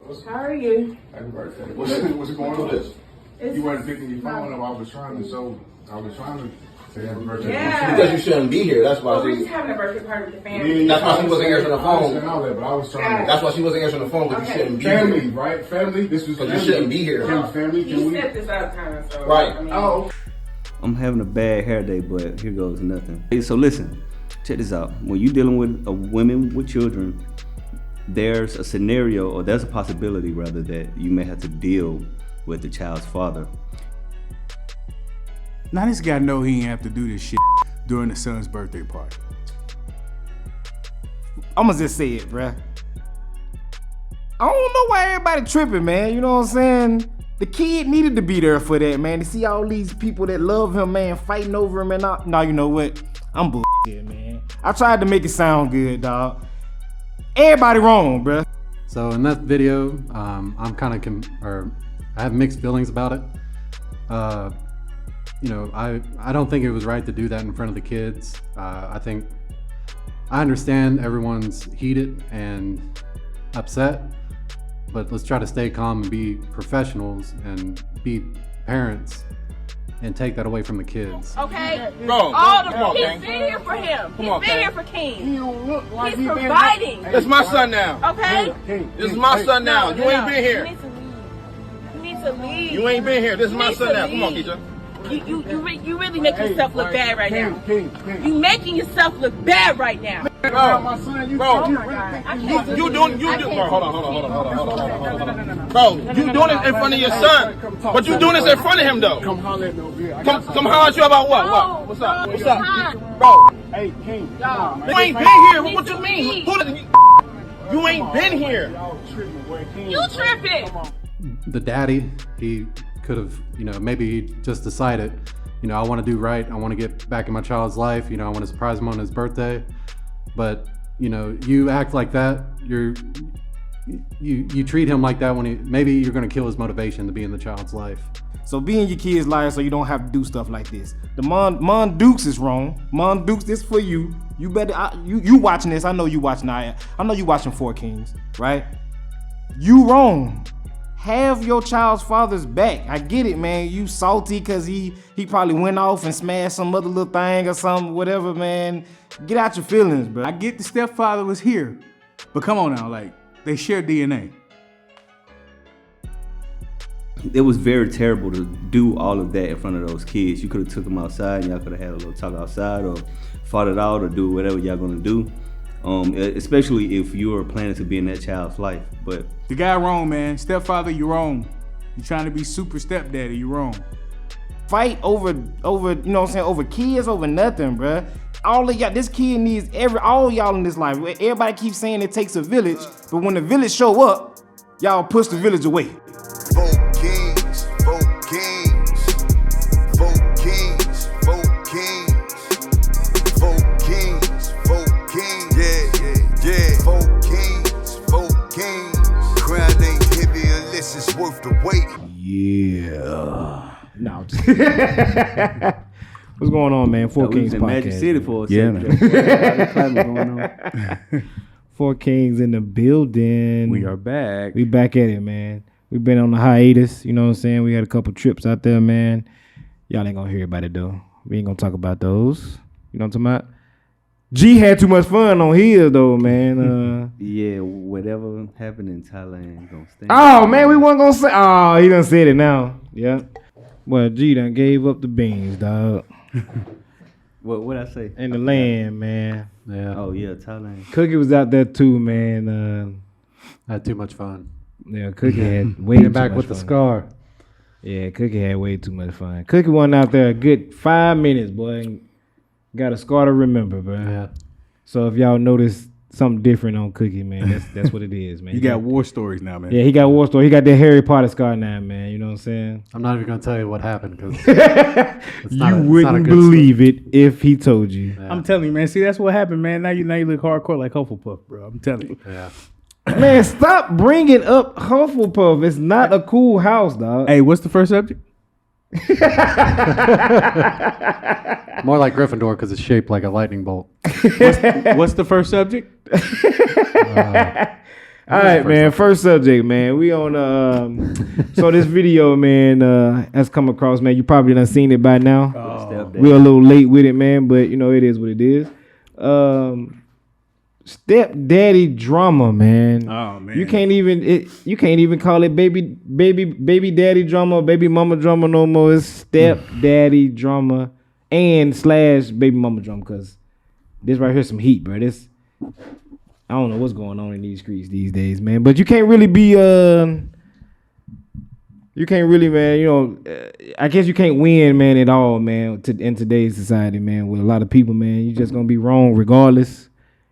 How are you? Happy birthday. What's going on? You wasn't picking your phone up. I was trying to say happy birthday. Yeah. Because you shouldn't be here. That's why We're just having a birthday party with the family. That's why she wasn't answering the phone. But I was trying to. That's why she wasn't answering the phone, because you shouldn't be Family, here. right? Family. This was Because you shouldn't be here. Family. You set this up kind of, so. Right. I mean, I'm having a bad hair day, but here goes nothing. Hey, so listen, check this out. When you're dealing with women with children, there's a scenario, or there's a possibility rather, that you may have to deal with the child's father. Now this guy know he ain't have to do this shit during the son's birthday party. I'ma just say it, bruh. I don't know why everybody tripping, man. You know what I'm saying? The kid needed to be there for that, man. To see all these people that love him, man, fighting over him and all. No, you know what? I'm bullshit, man. I tried to make it sound good, dog. Everybody wrong, bruh. So in that video, I'm kind of, I have mixed feelings about it. You know, I don't think it was right to do that in front of the kids. I understand everyone's heated and upset, but let's try to stay calm and be professionals and be parents and take that away from the kids. okay. Bro, He's been here for him. He's been here for King. He don't look like He's providing. this is my son now. Okay? This is my son now. You ain't been here. You need to leave. You ain't been here. This is my need son to now. Come on, leave. Keisha. You really make yourself look bad right now. King. You making yourself look bad right now. Bro, My son, Oh my God. I can't you believe doing, it. you I do, can't bro, hold on. believe Bro, you doing it in front of your son. But you doing this in front of him, though. Come holler at no beer. Come holler at you about what? No, What's up? no, What's it's up? not. Bro, Hey, King. Come on, man. you ain't been here. What you mean? You ain't been here. Y'all tripping, boy. King. You tripping. The daddy, he could have, you know, maybe he just decided, you know, I want to do right. I want to get back in my child's life. You know, I want to surprise him on his birthday. But, you know, you act like that. You treat him like that when maybe you're going to kill his motivation to be in the child's life. So be in your kid's life so you don't have to do stuff like this. The Mon Dukes is wrong. Mon Dukes, this for you. You better, you watching this. I know you watching. I know you watching Four Kings, right? You wrong. Have your child's father's back. I get it, man. You salty because he probably went off and smashed some other little thing or something, whatever, man. Get out your feelings, bro. I get the stepfather was here, but come on now, like, they share DNA. It was very terrible to do all of that in front of those kids. You could have took them outside and y'all could have had a little talk outside, or fought it out, or do whatever y'all gonna do. Especially if you are planning to be in that child's life. But The guy wrong, man. Stepfather, you're wrong. You're trying to be super stepdaddy, you're wrong. Fight over, you know what I'm saying, over kids, over nothing, bruh. All of y'all, this kid needs all y'all in this life. Everybody keeps saying it takes a village, but when the village show up, y'all push the village away. Vote kings, vote kings, vote kings, vote kings, vote kings, vote kings, yeah, vote kings, crown ain't heavy unless it's worth the weight. Yeah. No. What's going on, man? Four we Kings was in podcast. Magic City for a Yeah, second. Yeah, climate going on. Four Kings in the building. We are back. We back at it, man. We've been on the hiatus, you know what I'm saying? We had a couple trips out there, man. Y'all ain't gonna hear about it, though. We ain't gonna talk about those. You know what I'm talking about? G had too much fun on his, though, man. Yeah, whatever happened in Thailand gonna stand. Oh, man, we weren't gonna say. Oh, he done said it now. Yeah. Well, G done gave up the beans, dog. What I say? And the land, man. Yeah. Oh yeah, Thailand. Cookie was out there too, man. I had too much fun. Yeah, Cookie had way too Came back much with fun. the scar. Yeah, Cookie had way too much fun. Cookie went out there a good 5 minutes, boy. And got a scar to remember, bro. Yeah. So if y'all notice something different on Cookie, man, that's what it is, man. You got war stories now, man. Yeah, he got war story. He got that Harry Potter scar now, man. You know what I'm saying? I'm not even going to tell you what happened because You wouldn't believe it if he told you. Yeah. I'm telling you, man. See, that's what happened, man. Now you look hardcore like Hufflepuff, bro. I'm telling you. Yeah. Man, stop bringing up Hufflepuff. It's not a cool house, dog. Hey, what's the first subject? More like Gryffindor because it's shaped like a lightning bolt. What's the first subject? All right, man. First subject, man. We on so this video, man, has come across, man. You probably done seen it by now. We're a little late with it, man, but you know it is what it is. Stepdaddy drama, man. Oh man. You can't even call it baby daddy drama, baby mama drama no more. It's stepdaddy drama and / baby mama drama, cause this right here some heat, bro. This I don't know what's going on in these streets these days, man. But you can't really be man, you know, I guess you can't win, man, at all, man, in today's society, man, with a lot of people, man. You just gonna be wrong regardless.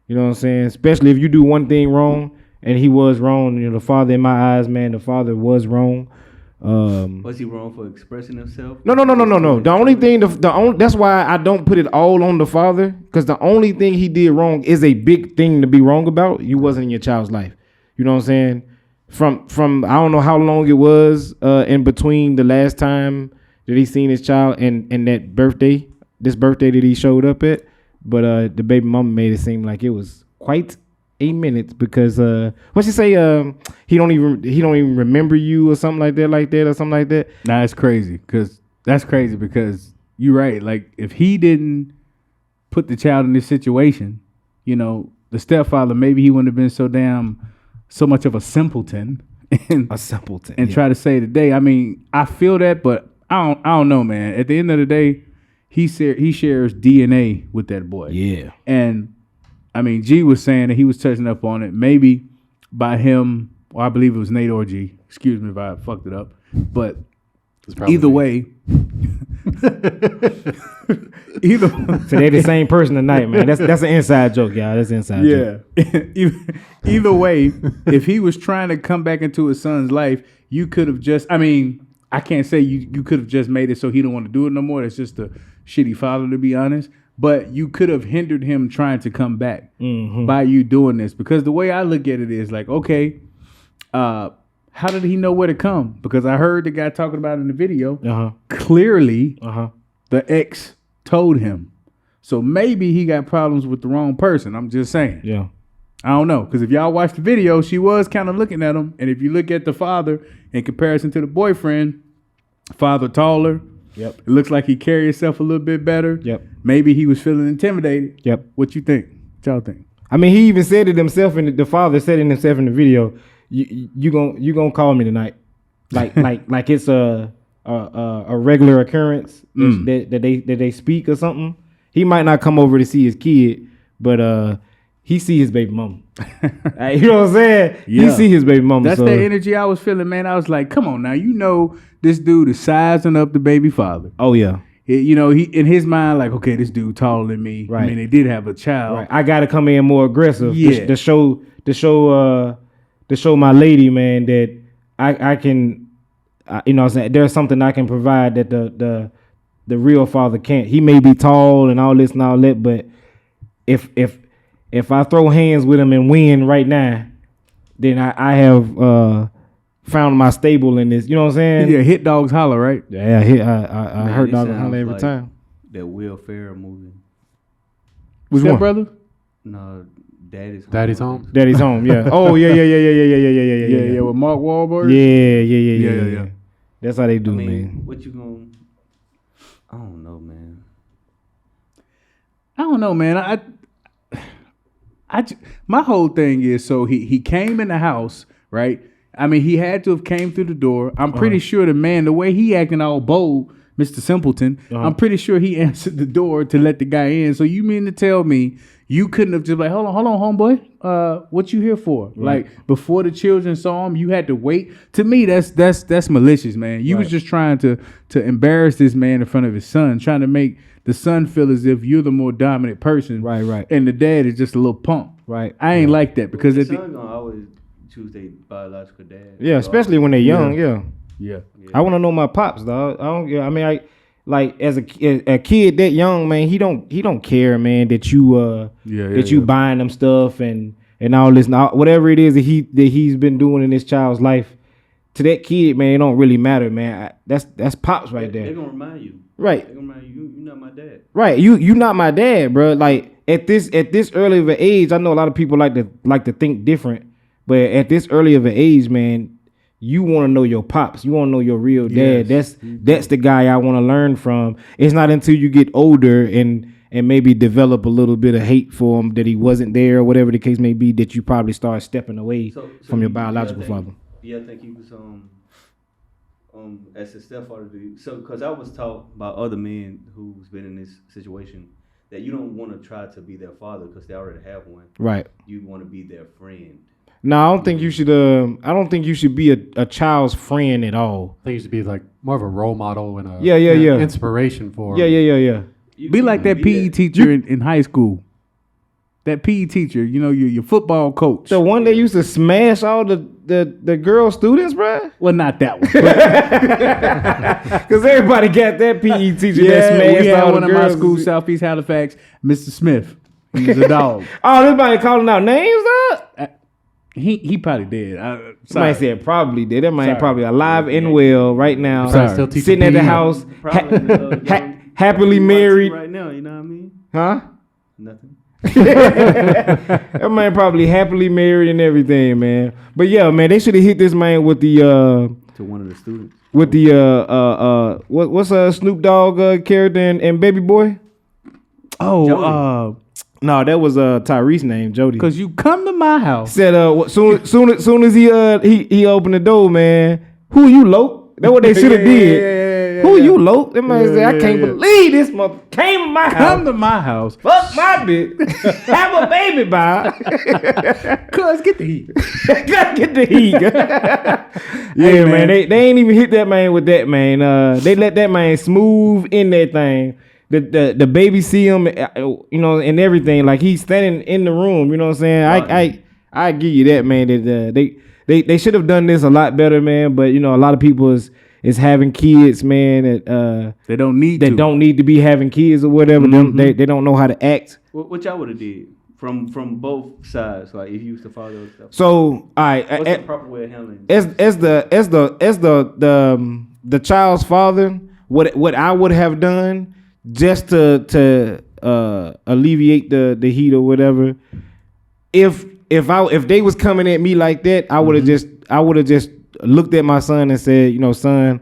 You know what I'm saying? Especially if you do one thing wrong, and he was wrong. You know, the father in my eyes, man, the father was wrong. Was he wrong for expressing himself? No. The only thing, that's why I don't put it all on the father, because the only thing he did wrong is a big thing to be wrong about. You wasn't in your child's life. You know what I'm saying? From I don't know how long it was in between the last time that he seen his child and that birthday, this birthday that he showed up at. But the baby mama made it seem like it was quite a minute, because what she say? He don't even remember you or something like that. Nah, it's crazy because you're right. Like, if he didn't put the child in this situation, you know, the stepfather, maybe he wouldn't have been so much of a simpleton and try to save the day. I mean, I feel that, but I don't know, man. At the end of the day, he shares DNA with that boy. Yeah. And I mean, G was saying that he was touching up on it, maybe by him, or I believe it was Nate or G. Excuse me if I fucked it up. But either way, so they're the same person tonight, man. That's an inside joke, y'all. That's an inside joke. Yeah. Either way, if he was trying to come back into his son's life, you could have just, I mean, I can't say you could have just made it so he don't want to do it no more. That's just a shitty father, to be honest. But you could have hindered him trying to come back by you doing this. Because the way I look at it is like, okay, how did he know where to come? Because I heard the guy talking about it in the video. Clearly, the ex told him. So maybe he got problems with the wrong person. I'm just saying. Yeah. I don't know. Because if y'all watch the video, she was kind of looking at him. And if you look at the father in comparison to the boyfriend, father taller. Yep. It looks like he carried himself a little bit better. Yep. Maybe he was feeling intimidated. Yep. What you think? What y'all think? I mean, he even said it himself, and the father said it himself in the video. You gonna call me tonight, like it's a regular occurrence that they speak or something. He might not come over to see his kid, but he see his baby mama. You know what I'm saying? Yeah. He see his baby mama. That's the energy I was feeling, man. I was like, come on now, you know this dude is sizing up the baby father. Oh yeah. You know, he in his mind, like, okay, this dude taller than me. Right. I mean, they did have a child. Right. I got to come in more aggressive. Yeah. To show my lady, man, that I can, you know what I'm saying, there's something I can provide that the real father can't. He may be tall and all this and all that, but if I throw hands with him and win right now, then I have found my stable in this. You know what I'm saying? Yeah, hit dogs holler, right? Yeah, I heard dogs holler every time. That Will Ferrell movie. Was that brother? No, Daddy's Home. Daddy's Home. Yeah. Oh yeah. Yeah. With Mark Wahlberg. Yeah. That's how they do, man. What you gonna? I don't know, man. My whole thing is, so he came in the house, right? I mean, he had to have came through the door. I'm pretty sure the man, the way he acting all bold, Mr. Simpleton, I'm pretty sure he answered the door to let the guy in. So you mean to tell me you couldn't have just like, hold on, homeboy, what you here for? Right. Like, before the children saw him, you had to wait. To me, that's malicious, man. You was just trying to embarrass this man in front of his son, trying to make the son feel as if you're the more dominant person. Right. And the dad is just a little punk. Right. I ain't like that, because the son gonna always choose their biological dad. Yeah, especially when they're young. Yeah. I want to know my pops, dog. I like as a kid that young, man, he don't care, man, that you buying them stuff and all this, and whatever it is that he's been doing in his child's life. To that kid, man, it don't really matter, man. That's pops right there. They're gonna remind you. Right. They're gonna remind you, you're not my dad. Right. You not my dad, bro. Like at this early of an age, I know a lot of people like to think different, But at this early of an age, man, you want to know your pops. You want to know your real dad. That's the guy I want to learn from. It's not until you get older and maybe develop a little bit of hate for him that he wasn't there or whatever the case may be that you probably start stepping away from your biological father. Yeah, I think he was as a stepfather. So because I was taught by other men who's been in this situation that you don't want to try to be their father because they already have one. Right. You want to be their friend. No, I don't think you should. I don't think you should be a child's friend at all. I think you should be like more of a role model and a inspiration for. Yeah. Be like that PE teacher in high school. That PE teacher, you know, your football coach. The one that used to smash all the girl students, bro. Well, not that one. Because everybody got that PE teacher that smashed we had all one the in my girls. school, Southeast Halifax, Mr. Smith. He was a dog. Oh, this man calling out names, dog? He probably did. Somebody said probably did. That man probably alive and well right now. Still Sitting at the house, happily married. Right now, you know what I mean? Huh? Nothing. That man probably happily married and everything, man. But yeah, man, they should have hit this man with the to one of the students. With the what's Snoop Dogg character and Baby Boy? Oh, no, that was Tyrese's name, Jody. Cause you come to my house. Said soon as he opened the door, man. Who you, Loke? That's what they should have did. Who you, Loke? That man said, I can't believe this mother came to my house. Come to my house. Fuck my bitch. Have a baby by. Cuz get the heat. Gotta get the heat. Yeah, man. They ain't even hit that man with that, man. They let that man smooth in that thing. The baby see him, you know, and everything. Like he's standing in the room. You know what I'm saying? I give you that, man. That they should have done this a lot better, man. But you know, a lot of people is having kids, man. That they don't need to be having kids or whatever. Mm-hmm. They don't know how to act. What y'all would have did from both sides, like if you was the father or stuff. So all right, what's the proper way of handling as the child's father, what I would have done just to alleviate the heat or whatever. If they was coming at me like that, I would have just looked at my son and said, you know, son,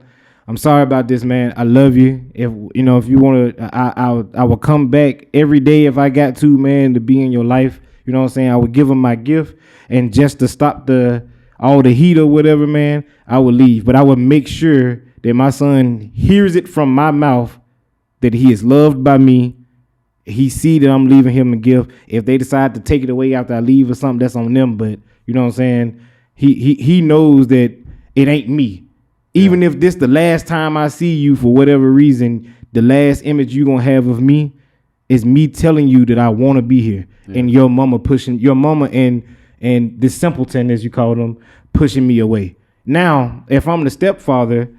I'm sorry about this, man. I love you. If you want to, I will come back every day if I got to, man, to be in your life. You know what I'm saying? I would give him my gift, and just to stop all the heat or whatever, man, I would leave. But I would make sure that my son hears it from my mouth that he is loved by me. He see that I'm leaving him a gift. If they decide to take it away after I leave or something, that's on them. But you know what I'm saying? He knows that it ain't me. Even if this the last time I see you for whatever reason, the last image you gonna have of me is me telling you that I want to be here, and your mama and this simpleton, as you call them, pushing me away. Now, if I'm the stepfather,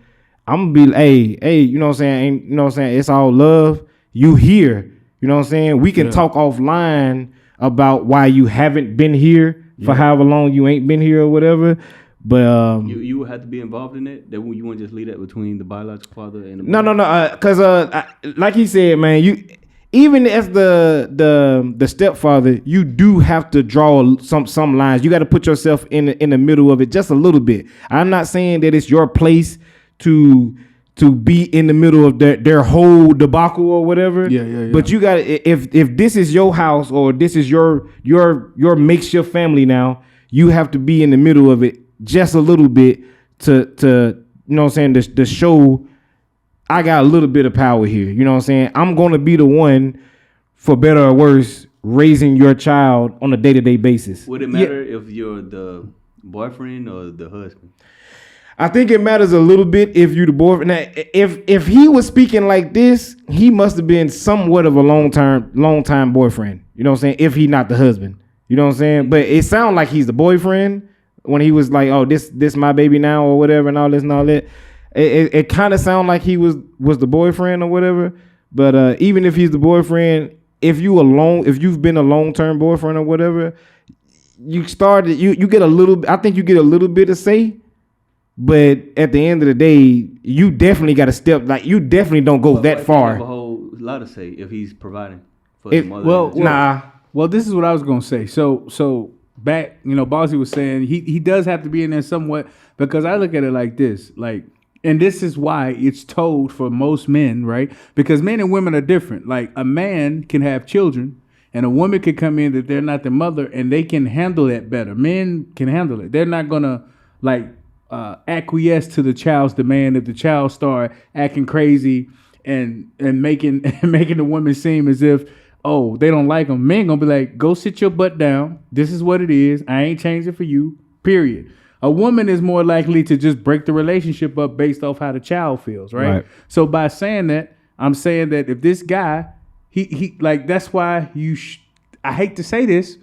I'm gonna be, hey, you know what I'm saying? It's all love. You here. You know what I'm saying? We can talk offline about why you haven't been here for however long you ain't been here or whatever. But you would have to be involved in it. That you want to just leave that between the biological father and the no, because like he said, man, you even as the stepfather, you do have to draw some lines. You got to put yourself in the middle of it just a little bit. I'm not saying that it's your place to be in the middle of their whole debacle or whatever. Yeah. But you got if this is your house or this is your makeshift family now, you have to be in the middle of it just a little bit to you know what I'm saying, to show I got a little bit of power here. You know what I'm saying? I'm gonna be the one, for better or worse, raising your child on a day-to-day basis. Would it matter if you're the boyfriend or the husband? I think it matters a little bit if you the boyfriend. Now, if he was speaking like this, he must have been somewhat of a long time boyfriend. You know what I'm saying? If he not the husband. You know what I'm saying? But it sounds like he's the boyfriend when he was like, oh, this my baby now or whatever and all this and all that. It kind of sounded like he was the boyfriend or whatever. But even if he's the boyfriend, if you've been a long-term boyfriend or whatever, you get a little. I think you get a little bit of say. But at the end of the day, you definitely got to step. Like you definitely don't go that far. Have a whole lot to say if he's providing for the mother. Well, this is what I was gonna say. So back, Bossy was saying he does have to be in there somewhat, because I look at it like this, like, and this is why it's told for most men, right? Because men and women are different. Like, a man can have children, and a woman can come in that they're not the mother, and they can handle that better. Men can handle it. They're not gonna acquiesce to the child's demand if the child start acting crazy and making the woman seem as if, oh, they don't like them. Men gonna be like, go sit your butt down. This is what it is. I ain't changing for you. Period. A woman is more likely to just break the relationship up based off how the child feels, right? So by saying that, I'm saying that if this guy, he like, that's why I hate to say this,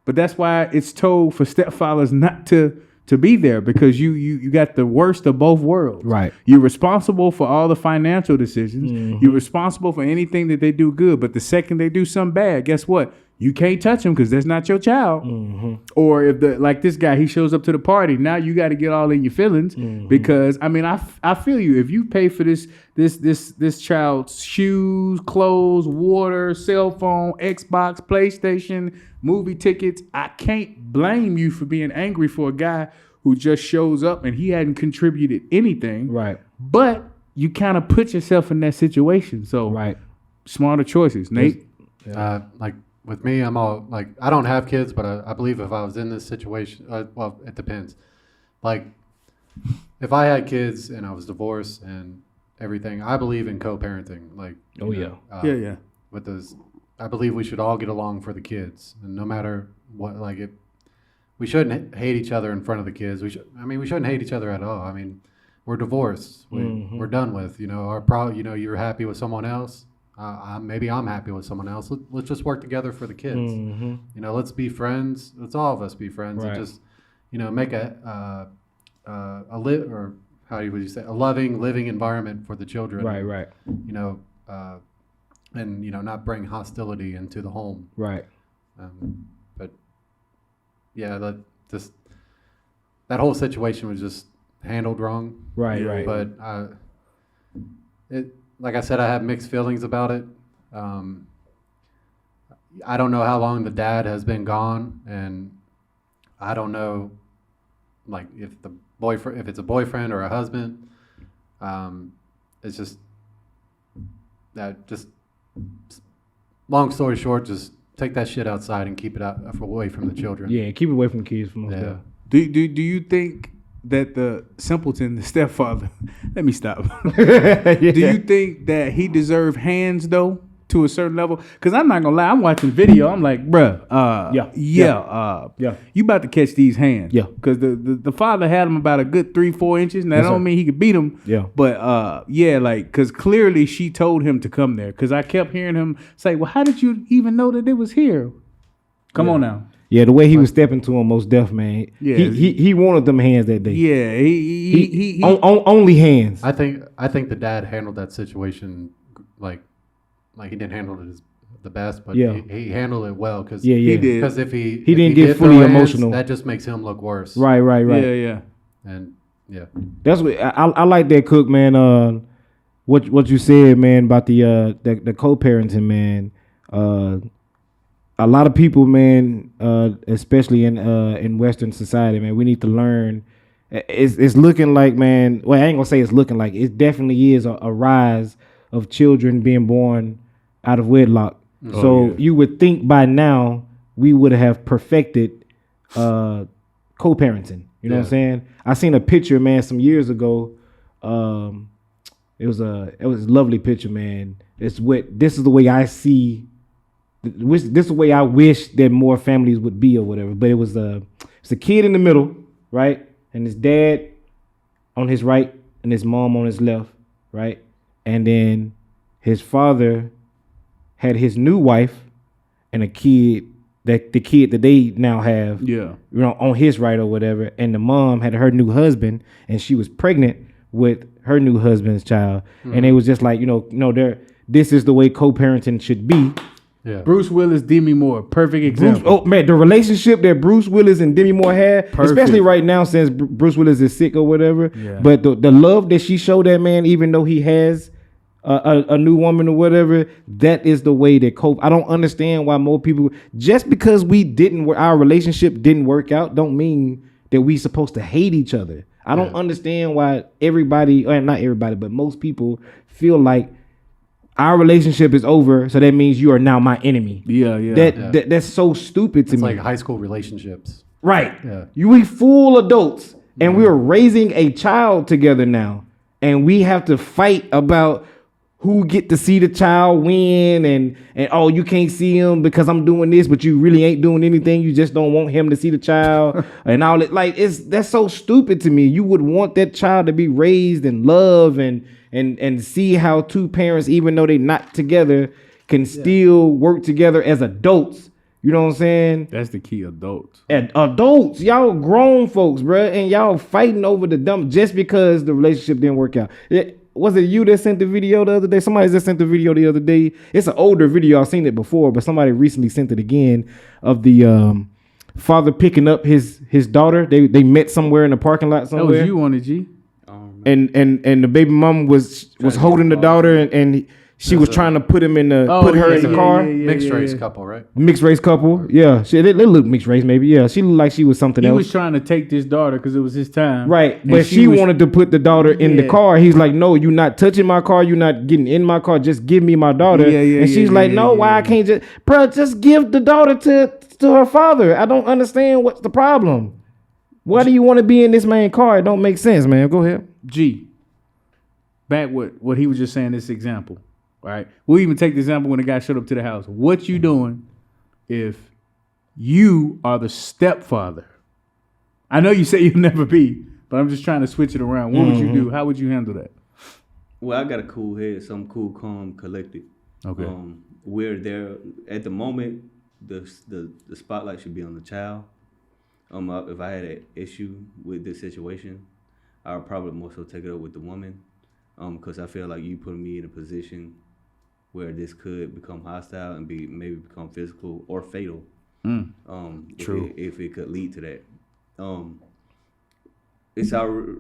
but that's why it's told for stepfathers not to be there, because you got the worst of both worlds. Right. You're responsible for all the financial decisions. Mm-hmm. You're responsible for anything that they do good. But the second they do something bad, guess what? You can't touch them because that's not your child. Mm-hmm. Or if like this guy, he shows up to the party, now you got to get all in your feelings, because I mean, I feel you. If you pay for this child's shoes, clothes, water, cell phone, Xbox, PlayStation, movie tickets, I can't blame you for being angry for a guy who just shows up and he hadn't contributed anything. Right. But you kind of put yourself in that situation. So smarter choices, Nate. Like with me, I'm all like, I don't have kids, but I believe if I was in this situation, well, it depends. Like, if I had kids and I was divorced and everything, I believe in co-parenting. Like, yeah. With those, I believe we should all get along for the kids, and no matter what, like it. We shouldn't hate each other in front of the kids. We shouldn't hate each other at all. I mean, we're divorced. We're done with. You're happy with someone else. Maybe I'm happy with someone else. Let's just work together for the kids. Let's be friends. Let's all of us be friends, and just, make a loving, living environment for the children. Right. And not bring hostility into the home. Right. But yeah, that whole situation was just handled wrong. Right. But like I said, I have mixed feelings about it. I don't know how long the dad has been gone, and I don't know, like, if it's a boyfriend or a husband. It's just that. Just long story short, just take that shit outside and keep it away from the children. Yeah, keep it away from the kids. Yeah. Do you think that the simpleton, the stepfather, let me stop. Do you think that he deserved hands though, to a certain level? Because I'm not gonna lie, I'm watching the video, I'm like, bruh, you about to catch these hands. Yeah. Because the father had him about a good 3-4 inches. Now that don't mean he could beat him. Yeah. But because clearly she told him to come there. Because I kept hearing him say, well, how did you even know that it was here? Come on now. Yeah, the way he was stepping to him, most deaf, man. Yeah. He wanted them hands that day. Yeah, he only hands. I think the dad handled that situation like he didn't handle it the best, but he handled it well, because he did. Because if he didn't get throw fully hands, emotional, that just makes him look worse. Right. Yeah. And that's what I like that, Cook, man. What you said, man, about the co-parenting, man. A lot of people, man, especially in Western society, man, we need to learn. It's looking like, man. Well, I ain't gonna say it's looking like. It definitely is a rise of children being born out of wedlock. You would think by now we would have perfected co-parenting. You know what I'm saying? I seen a picture, man, some years ago. It was a lovely picture, man. This is the way I see. This is the way I wish that more families would be, or whatever. But it's a kid in the middle, right, and his dad on his right and his mom on his left, right, and then his father had his new wife and a kid that they now have, on his right or whatever, and the mom had her new husband, and she was pregnant with her new husband's child, and it was just like, this is the way co-parenting should be. Yeah. Bruce Willis, Demi Moore, perfect example. The relationship that Bruce Willis and Demi Moore had, especially right now since Bruce Willis is sick or whatever. Yeah. But the love that she showed that man, even though he has a new woman or whatever, that is the way that cope. I don't understand why more people, just because our relationship didn't work out, don't mean that we supposed to hate each other. I don't understand why everybody, or not everybody, but most people feel like our relationship is over, so that means you are now my enemy. That's so stupid to me. It's like high school relationships. Right. Yeah. We full adults, and we're raising a child together now, and we have to fight about who get to see the child when, and oh, you can't see him because I'm doing this, but you really ain't doing anything. You just don't want him to see the child and all that. Like, that's so stupid to me. You would want that child to be raised in love and see how two parents, even though they're not together, can still work together as adults. You know what I'm saying? That's the key, adults. And adults, y'all grown folks, bro, and y'all fighting over the dumb just because the relationship didn't work out. Was it you that sent the video the other day? Somebody just sent the video the other day. It's an older video. I've seen it before, but somebody recently sent it again of the father picking up his daughter. They met somewhere in the parking lot somewhere. That was you on it, G. And the baby mom was holding the daughter and she was trying to put him in the her in the car. Mixed race couple, right? Mixed race couple. Yeah. They look mixed race maybe. Yeah. She looked like she was something else. He was trying to take this daughter because it was his time. Right. But she wanted to put the daughter in the car. He's like, no, you're not touching my car. You're not getting in my car. Just give me my daughter. And she's like, no, why I can't just give the daughter to her father. I don't understand what's the problem. Why do you want to be in this man's car? It don't make sense, man. Go ahead. G. Back what he was just saying, this example. Right. We'll even take the example when the guy showed up to the house. What you doing if you are the stepfather? I know you say you'll never be, but I'm just trying to switch it around. What would you do? How would you handle that? Well, I got a cool head, so I'm cool, calm, collected. Okay. We're there at the moment. The spotlight should be on the child. If I had an issue with this situation, I would probably more so take it up with the woman. Because I feel like you put me in a position where this could become hostile and maybe become physical or fatal. True. If it could lead to that. It's our.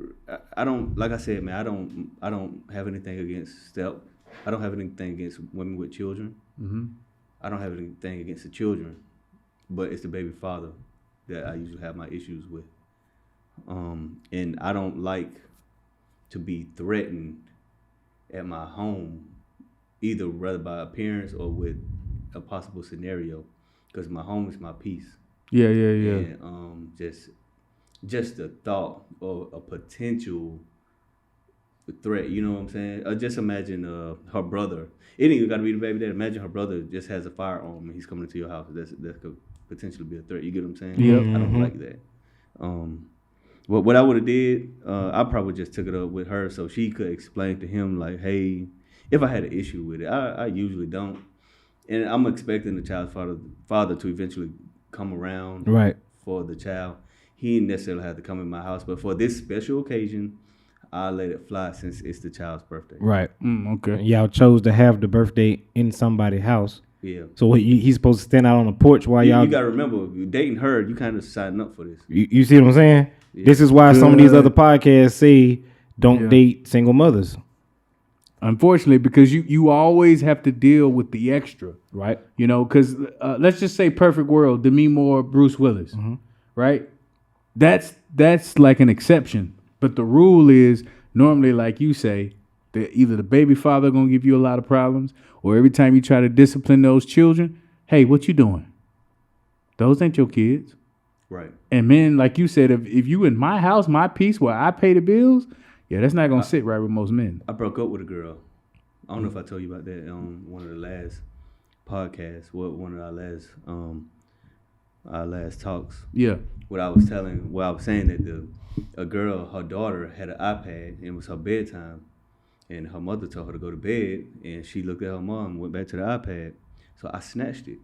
I don't, like I said, man. I don't have anything against I don't have anything against women with children. Mm-hmm. I don't have anything against the children, but it's the baby father that I usually have my issues with. And I don't like to be threatened at my home, either rather by a parents or with a possible scenario, because my home is my peace. Yeah. And just the thought of a potential threat, you know what I'm saying? Just imagine her brother. It ain't even got to be the baby dad. Imagine her brother just has a firearm and he's coming into your house. That could potentially be a threat. You get what I'm saying? Yeah. I don't like that. What I would have did, I probably just took it up with her so she could explain to him, like, hey, if I had an issue with it. I usually don't. And I'm expecting the child's father to eventually come around for the child. He didn't necessarily have to come in my house, but for this special occasion, I let it fly since it's the child's birthday. Right. Okay. Y'all chose to have the birthday in somebody's house. Yeah. So he's supposed to stand out on the porch while y'all. You gotta remember, if you're dating her, you kind of signing up for this. You see what I'm saying? Yeah. This is why some of these other podcasts say don't date single mothers. Unfortunately, because you always have to deal with the extra, right? You know, because let's just say perfect world, Demi Moore, Bruce Willis, right? That's like an exception, but the rule is normally, like you say, that either the baby father gonna give you a lot of problems, or every time you try to discipline those children, hey, what you doing? Those ain't your kids, right? And men, like you said, if you in my house, my piece, where I pay the bills. Yeah, that's not gonna sit right with most men. I broke up with a girl. I don't know if I told you about that on one of the last podcasts. One of our last talks. Yeah. What I was saying that a girl, her daughter had an iPad and it was her bedtime, and her mother told her to go to bed, and she looked at her mom and went back to the iPad. So I snatched it.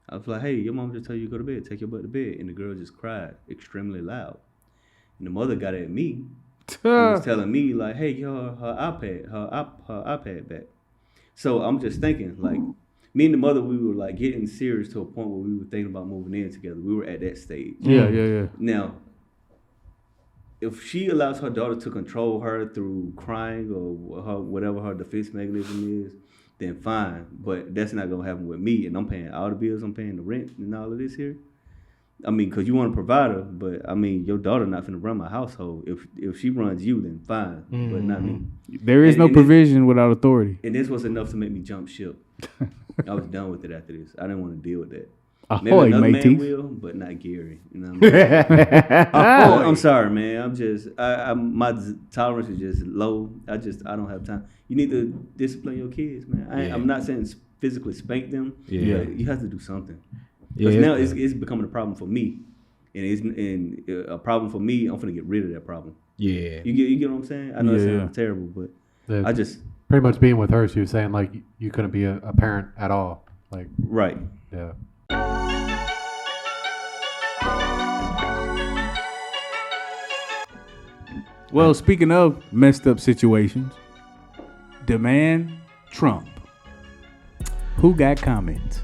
I was like, "Hey, your mom just told you to go to bed. Take your butt to bed." And the girl just cried extremely loud. And the mother got at me. He was telling me, like, hey, her iPad back. So I'm just thinking, like, me and the mother, we were like getting serious to a point where we were thinking about moving in together. We were at that stage. Yeah. Now, if she allows her daughter to control her through crying or whatever her defense mechanism is, then fine. But that's not gonna happen with me, and I'm paying all the bills, I'm paying the rent and all of this here. I mean, cause you want a provider, but I mean, your daughter not finna run my household. If she runs you, then fine, but not me. There is no provision without authority. And this was enough to make me jump ship. I was done with it after this. I didn't want to deal with that. Maybe Ahoy, another man mateys. will, but not Gary. You know what I mean? I'm sorry, man. I'm just, my tolerance is just low. I don't have time. You need to discipline your kids, man. I'm not saying physically spank them, but you have to do something. Because now it's becoming a problem for me, and a problem for me. I'm finna get rid of that problem. Yeah, you get what I'm saying? I know it sounds terrible, but I just pretty much being with her. She was saying like you couldn't be a parent at all. Like right. Yeah. Well, speaking of messed up situations, the man Trump. Who got comments?